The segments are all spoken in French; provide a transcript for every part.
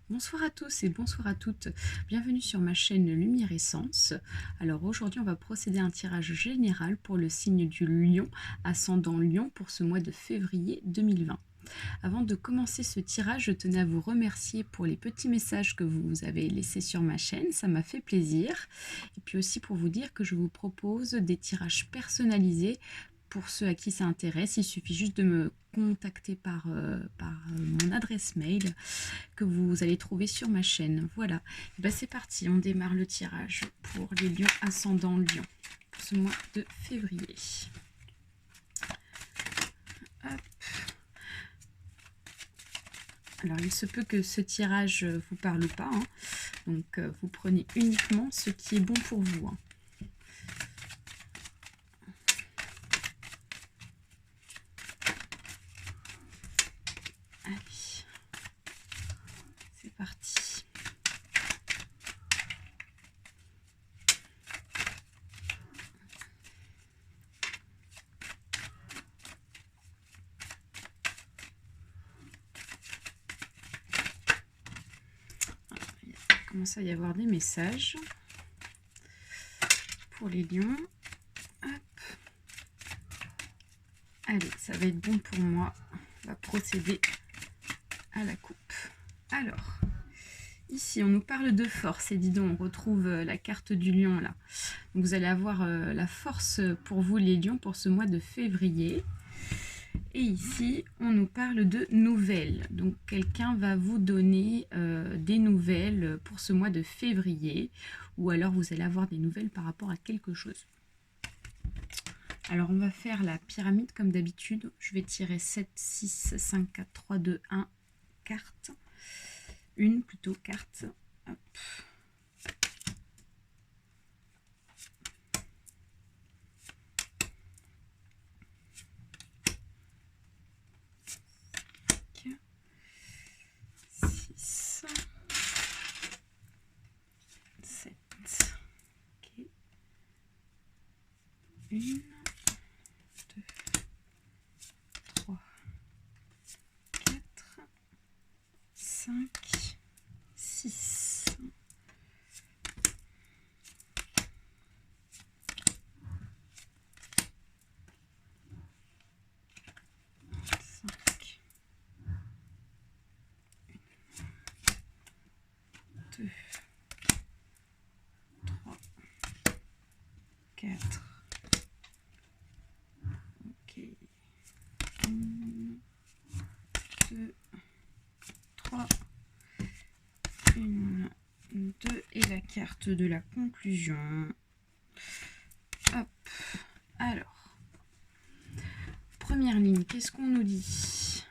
Bonsoir à tous et bonsoir à toutes, bienvenue sur ma chaîne Lumière Essence. Alors aujourd'hui on va procéder à un tirage général pour le signe du Lion, ascendant Lion pour ce mois de février 2020. Avant de commencer ce tirage, je tenais à vous remercier pour les petits messages que vous avez laissés sur ma chaîne, ça m'a fait plaisir. Et puis aussi pour vous dire que je vous propose des tirages personnalisés. Pour ceux à qui ça intéresse, il suffit juste de me contacter par mon adresse mail que vous allez trouver sur ma chaîne. Voilà, et ben c'est parti, on démarre le tirage pour les lions ascendant Lion pour ce mois de février. Hop. Alors il se peut que ce tirage vous parle pas, hein. Donc vous prenez uniquement ce qui est bon pour vous, hein. Allez, c'est parti. Il commence à y avoir des messages pour les lions. Hop. Allez, ça va être bon pour moi. On va procéder à la coupe. Alors, ici, on nous parle de force. Et dis donc, on retrouve la carte du lion là. Donc, vous allez avoir la force pour vous, les lions, pour ce mois de février. Et ici, on nous parle de nouvelles. Donc, quelqu'un va vous donner des nouvelles pour ce mois de février. Ou alors, vous allez avoir des nouvelles par rapport à quelque chose. Alors, on va faire la pyramide comme d'habitude. Je vais tirer 7, 6, 5, 4, 3, 2, 1 carte. Une plutôt carte. Hop. Une, deux, trois, quatre, cinq, six. Deux, trois, quatre. Ok. Une, deux, trois. Une, deux. Et la carte de la conclusion. Hop. Alors. Première ligne, qu'est-ce qu'on nous dit?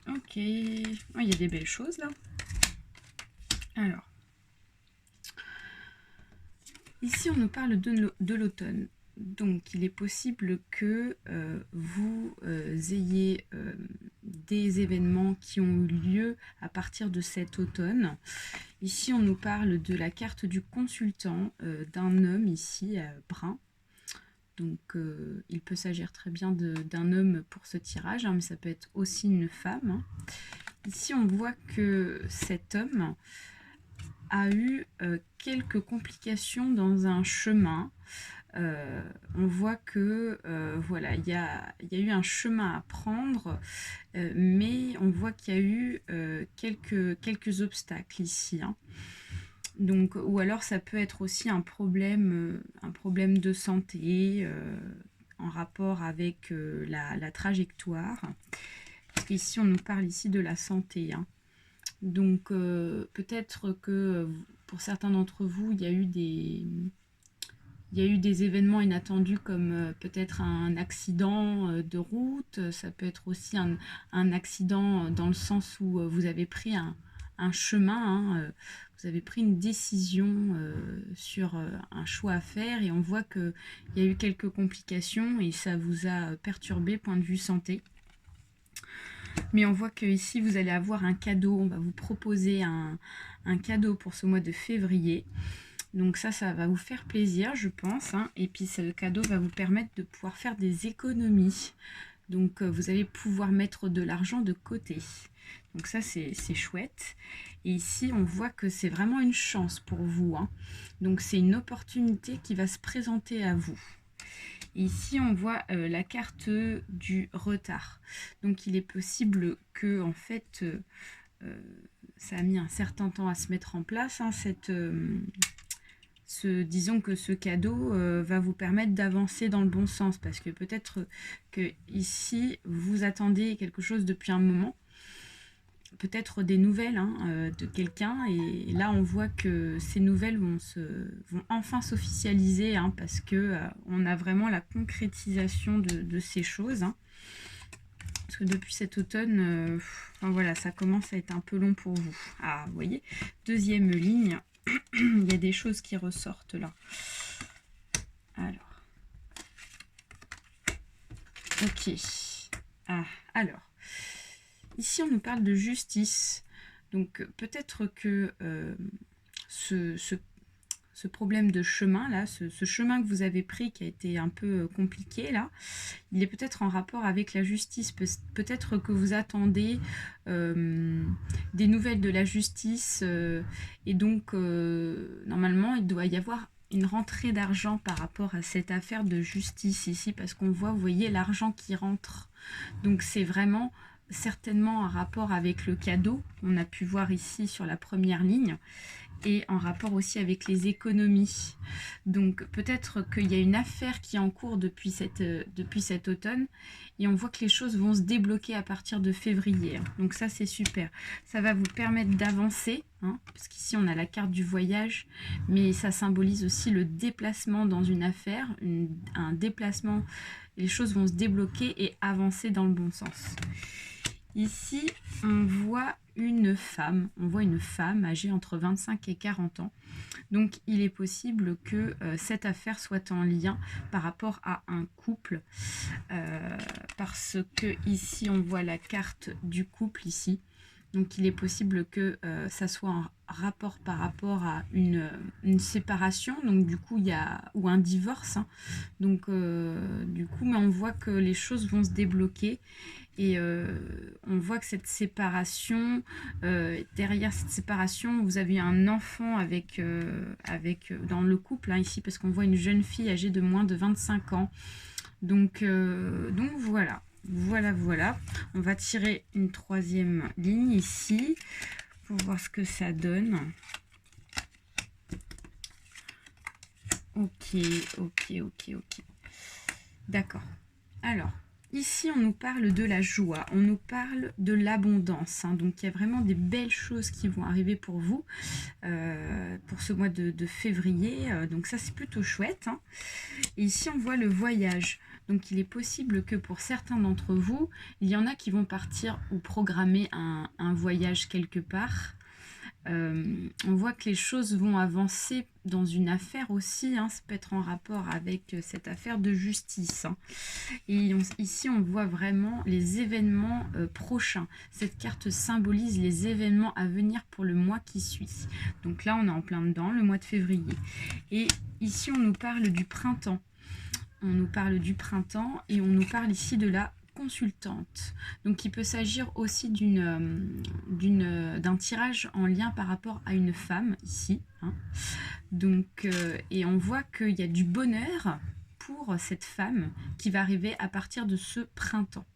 Ok. Oh, il y a des belles choses là. Alors. Ici, on nous parle de l'automne. Donc, il est possible que vous ayez des événements qui ont eu lieu à partir de cet automne. Ici, on nous parle de la carte du consultant d'un homme ici, brun. Donc, il peut s'agir très bien d'un homme pour ce tirage, hein, mais ça peut être aussi une femme, hein. Ici, on voit que cet homme a eu quelques complications dans un chemin. On voit que voilà, il y a eu un chemin à prendre, mais on voit qu'il y a eu quelques obstacles ici, hein. Donc, ou alors ça peut être aussi un problème de santé en rapport avec la trajectoire. Parce qu'ici, on nous parle ici de la santé, hein. Donc peut-être que pour certains d'entre vous, il y a eu des événements inattendus comme peut-être un accident de route. Ça peut être aussi un accident dans le sens où vous avez pris un chemin, hein, vous avez pris une décision sur un choix à faire et on voit qu'il y a eu quelques complications et ça vous a perturbé point de vue santé. Mais on voit que ici vous allez avoir un cadeau, on va vous proposer un cadeau pour ce mois de février. Donc ça va vous faire plaisir, je pense, hein. Et puis ce cadeau va vous permettre de pouvoir faire des économies. Donc vous allez pouvoir mettre de l'argent de côté. Donc ça c'est chouette. Et ici on voit que c'est vraiment une chance pour vous, hein. Donc c'est une opportunité qui va se présenter à vous. Et ici on voit la carte du retard. Donc il est possible que en fait ça a mis un certain temps à se mettre en place, hein, disons que ce cadeau va vous permettre d'avancer dans le bon sens, parce que peut-être que ici vous attendez quelque chose depuis un moment, peut-être des nouvelles, hein, de quelqu'un, et là on voit que ces nouvelles vont enfin s'officialiser, hein, parce que on a vraiment la concrétisation de ces choses, hein. Parce que depuis cet automne, enfin voilà, ça commence à être un peu long pour vous. Ah, vous voyez, deuxième ligne, il y a des choses qui ressortent là. Alors, ok. Ah, alors, ici on nous parle de justice. Donc peut-être que ce problème de chemin là, ce chemin que vous avez pris qui a été un peu compliqué là, il est peut-être en rapport avec la justice. Peut-être que vous attendez des nouvelles de la justice et donc normalement il doit y avoir une rentrée d'argent par rapport à cette affaire de justice ici, parce qu'on voit, vous voyez, l'argent qui rentre. Donc c'est vraiment certainement un rapport avec le cadeau qu'on a pu voir ici sur la première ligne, et en rapport aussi avec les économies. Donc peut-être qu'il y a une affaire qui est en cours depuis cet automne, et on voit que les choses vont se débloquer à partir de février. Donc ça c'est super. Ça va vous permettre d'avancer, hein, parce qu'ici on a la carte du voyage, mais ça symbolise aussi le déplacement dans une affaire, un déplacement. Les choses vont se débloquer et avancer dans le bon sens. Ici, on voit une femme âgée entre 25 et 40 ans. Donc, il est possible que cette affaire soit en lien par rapport à un couple. Parce que ici, on voit la carte du couple ici. Donc, il est possible que ça soit un rapport par rapport à une séparation. Donc, du coup, ou un divorce, hein. Donc, du coup, mais on voit que les choses vont se débloquer. Et on voit que cette séparation, derrière cette séparation, vous avez un enfant dans le couple, hein, ici, parce qu'on voit une jeune fille âgée de moins de 25 ans. Donc voilà. Voilà. On va tirer une troisième ligne ici pour voir ce que ça donne. Ok. D'accord. Alors, ici, on nous parle de la joie, on nous parle de l'abondance, hein. Donc il y a vraiment des belles choses qui vont arriver pour vous pour ce mois de février. Donc ça, c'est plutôt chouette, hein. Et ici, on voit le voyage. Donc il est possible que pour certains d'entre vous, il y en a qui vont partir ou programmer un voyage quelque part. On voit que les choses vont avancer dans une affaire aussi, hein. Ça peut être en rapport avec cette affaire de justice, hein. Et ici on voit vraiment les événements prochains. Cette carte symbolise les événements à venir pour le mois qui suit. Donc là on est en plein dedans, le mois de février. Et ici on nous parle du printemps. Et on nous parle ici de la consultante. Donc il peut s'agir aussi d'un tirage en lien par rapport à une femme ici, hein. Donc et on voit qu'il y a du bonheur pour cette femme qui va arriver à partir de ce printemps.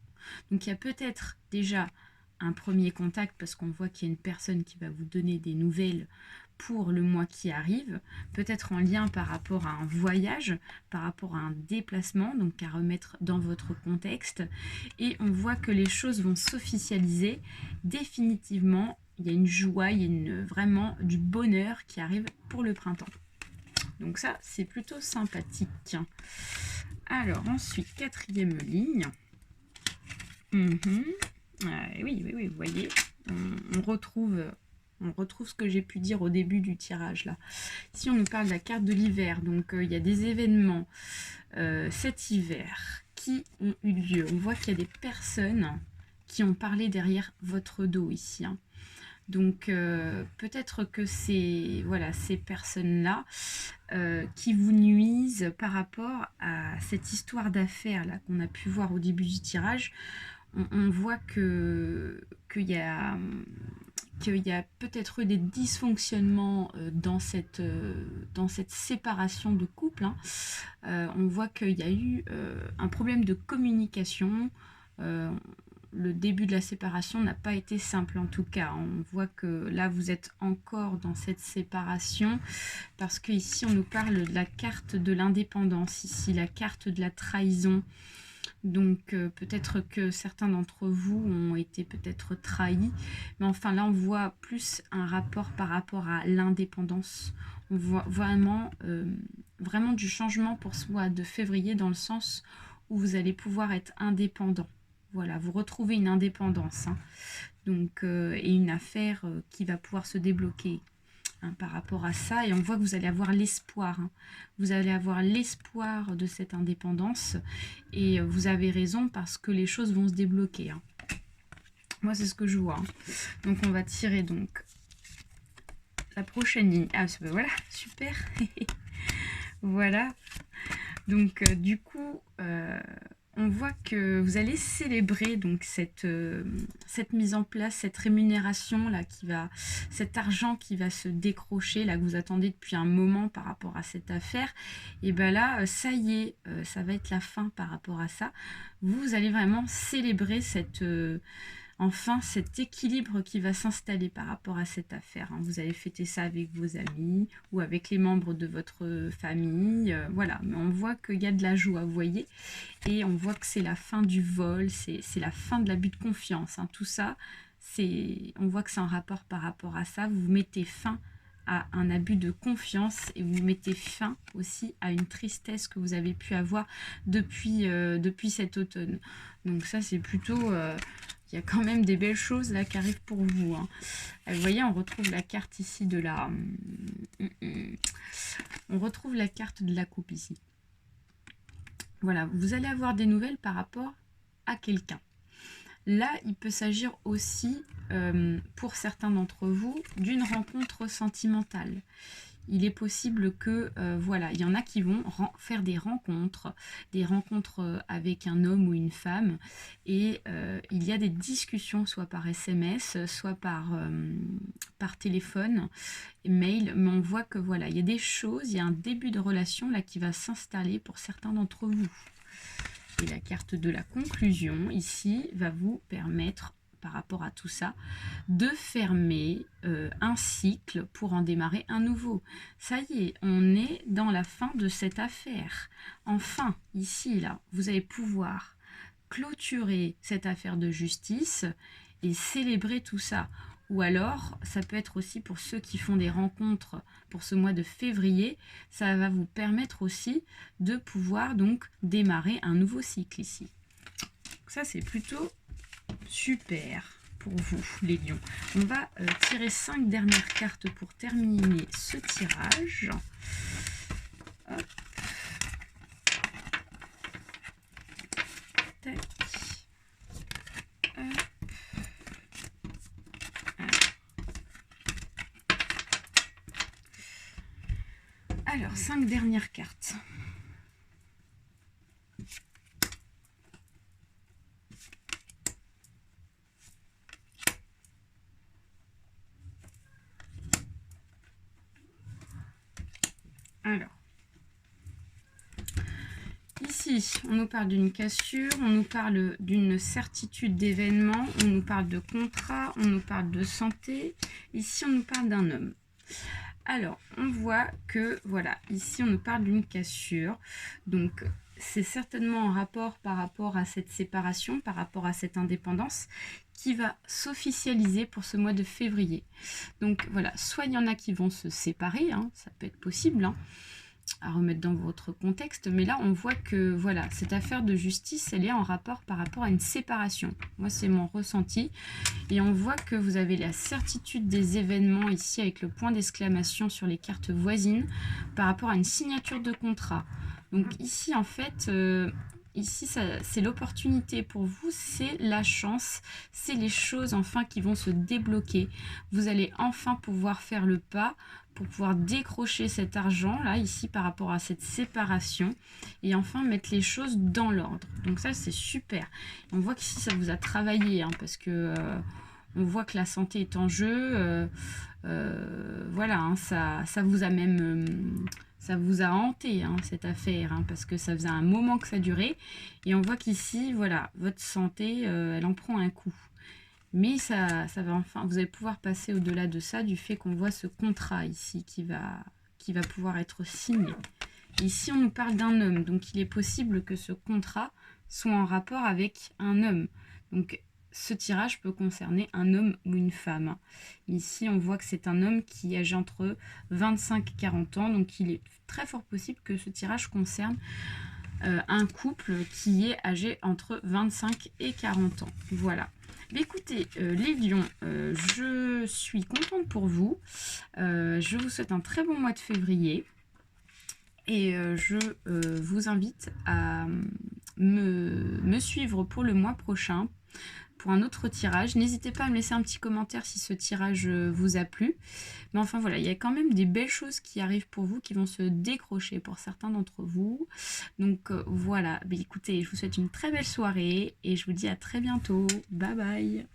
Donc il y a peut-être déjà un premier contact, parce qu'on voit qu'il y a une personne qui va vous donner des nouvelles pour le mois qui arrive, peut-être en lien par rapport à un voyage, par rapport à un déplacement, donc à remettre dans votre contexte. Et on voit que les choses vont s'officialiser définitivement. Il y a une joie, il y a vraiment du bonheur qui arrive pour le printemps. Donc ça, c'est plutôt sympathique. Alors ensuite, quatrième ligne. Oui, vous voyez, on retrouve ce que j'ai pu dire au début du tirage là. Ici on nous parle de la carte de l'hiver, donc il y a des événements cet hiver qui ont eu lieu. On voit qu'il y a des personnes qui ont parlé derrière votre dos ici, hein. Donc peut-être que c'est voilà, ces personnes-là qui vous nuisent par rapport à cette histoire d'affaires là qu'on a pu voir au début du tirage. On voit qu'il y a peut-être eu des dysfonctionnements dans cette séparation de couple. Hein. On voit qu'il y a eu un problème de communication. Euh, le début de la séparation n'a pas été simple en tout cas. On voit que là vous êtes encore dans cette séparation parce qu'ici on nous parle de la carte de l'indépendance, ici la carte de la trahison. Donc peut-être que certains d'entre vous ont été peut-être trahis, mais enfin là on voit plus un rapport par rapport à l'indépendance. On voit vraiment, vraiment du changement pour ce mois de février dans le sens où vous allez pouvoir être indépendant. Voilà, vous retrouvez une indépendance, hein. Donc, et une affaire qui va pouvoir se débloquer, hein, par rapport à ça. Et on voit que vous allez avoir l'espoir, hein. Vous allez avoir l'espoir de cette indépendance. Et vous avez raison parce que les choses vont se débloquer, hein. Moi, c'est ce que je vois, hein. Donc, on va tirer donc la prochaine ligne. Ah, voilà, super. Voilà. Donc, du coup... on voit que vous allez célébrer donc cette mise en place, cette rémunération là cet argent qui va se décrocher là que vous attendez depuis un moment par rapport à cette affaire. Et ben là, ça y est, ça va être la fin par rapport à ça. Vous allez vraiment célébrer enfin cet équilibre qui va s'installer par rapport à cette affaire, hein. Vous allez fêter ça avec vos amis ou avec les membres de votre famille, voilà. Mais on voit qu'il y a de la joie, vous voyez, et on voit que c'est la fin du vol, c'est la fin de l'abus de confiance, hein. Tout ça, on voit que c'est un rapport par rapport à ça. Vous mettez fin à un abus de confiance et vous mettez fin aussi à une tristesse que vous avez pu avoir depuis cet automne. Donc ça, c'est plutôt... il y a quand même des belles choses là qui arrivent pour vous, hein. Vous voyez, on retrouve la carte ici de la... On retrouve la carte de la coupe ici. Voilà, vous allez avoir des nouvelles par rapport à quelqu'un. Là, il peut s'agir aussi, pour certains d'entre vous, d'une rencontre sentimentale. Il est possible que, voilà, il y en a qui vont faire des rencontres avec un homme ou une femme, et il y a des discussions, soit par SMS, soit par téléphone, mail, mais on voit que voilà, il y a des choses, il y a un début de relation là qui va s'installer pour certains d'entre vous. Et la carte de la conclusion, ici, va vous permettre, par rapport à tout ça, de fermer un cycle pour en démarrer un nouveau. Ça y est, on est dans la fin de cette affaire. Enfin, ici, là, vous allez pouvoir clôturer cette affaire de justice et célébrer tout ça. Ou alors, ça peut être aussi pour ceux qui font des rencontres pour ce mois de février, ça va vous permettre aussi de pouvoir donc démarrer un nouveau cycle ici. Ça, c'est plutôt super pour vous, les lions. On va tirer 5 dernières cartes pour terminer ce tirage. Hop. Tac. Hop. Alors, 5 dernières cartes. Alors, ici, on nous parle d'une cassure, on nous parle d'une certitude d'événement, on nous parle de contrat, on nous parle de santé. Ici, on nous parle d'un homme. Alors, on voit que, voilà, ici, on nous parle d'une cassure. Donc, c'est certainement en rapport par rapport à cette séparation, par rapport à cette indépendance qui va s'officialiser pour ce mois de février. Donc, voilà, soit il y en a qui vont se séparer, hein, ça peut être possible, hein, à remettre dans votre contexte, mais là on voit que voilà, cette affaire de justice, elle est en rapport par rapport à une séparation. Moi, c'est mon ressenti, et on voit que vous avez la certitude des événements ici avec le point d'exclamation sur les cartes voisines par rapport à une signature de contrat. Donc ici, en fait, ici, c'est l'opportunité pour vous, c'est la chance, c'est les choses enfin qui vont se débloquer. Vous allez enfin pouvoir faire le pas pour pouvoir décrocher cet argent là ici par rapport à cette séparation et enfin mettre les choses dans l'ordre. Donc ça c'est super. On voit qu'ici ça vous a travaillé hein, parce que on voit que la santé est en jeu. Voilà, hein, ça vous a même ça vous a hanté hein, cette affaire hein, parce que ça faisait un moment que ça durait et on voit qu'ici voilà votre santé elle en prend un coup. Mais ça va enfin, vous allez pouvoir passer au-delà de ça, du fait qu'on voit ce contrat ici qui va pouvoir être signé. Ici, on nous parle d'un homme, donc il est possible que ce contrat soit en rapport avec un homme. Donc, ce tirage peut concerner un homme ou une femme. Ici, on voit que c'est un homme qui est âgé entre 25 et 40 ans, donc il est très fort possible que ce tirage concerne un couple qui est âgé entre 25 et 40 ans. Voilà. Mais écoutez, les lions, je suis contente pour vous. Je vous souhaite un très bon mois de février. Et je vous invite à me suivre pour le mois prochain pour un autre tirage. N'hésitez pas à me laisser un petit commentaire si ce tirage vous a plu. Mais enfin voilà, il y a quand même des belles choses qui arrivent pour vous, qui vont se décrocher pour certains d'entre vous. Donc voilà, écoutez, je vous souhaite une très belle soirée et je vous dis à très bientôt. Bye bye.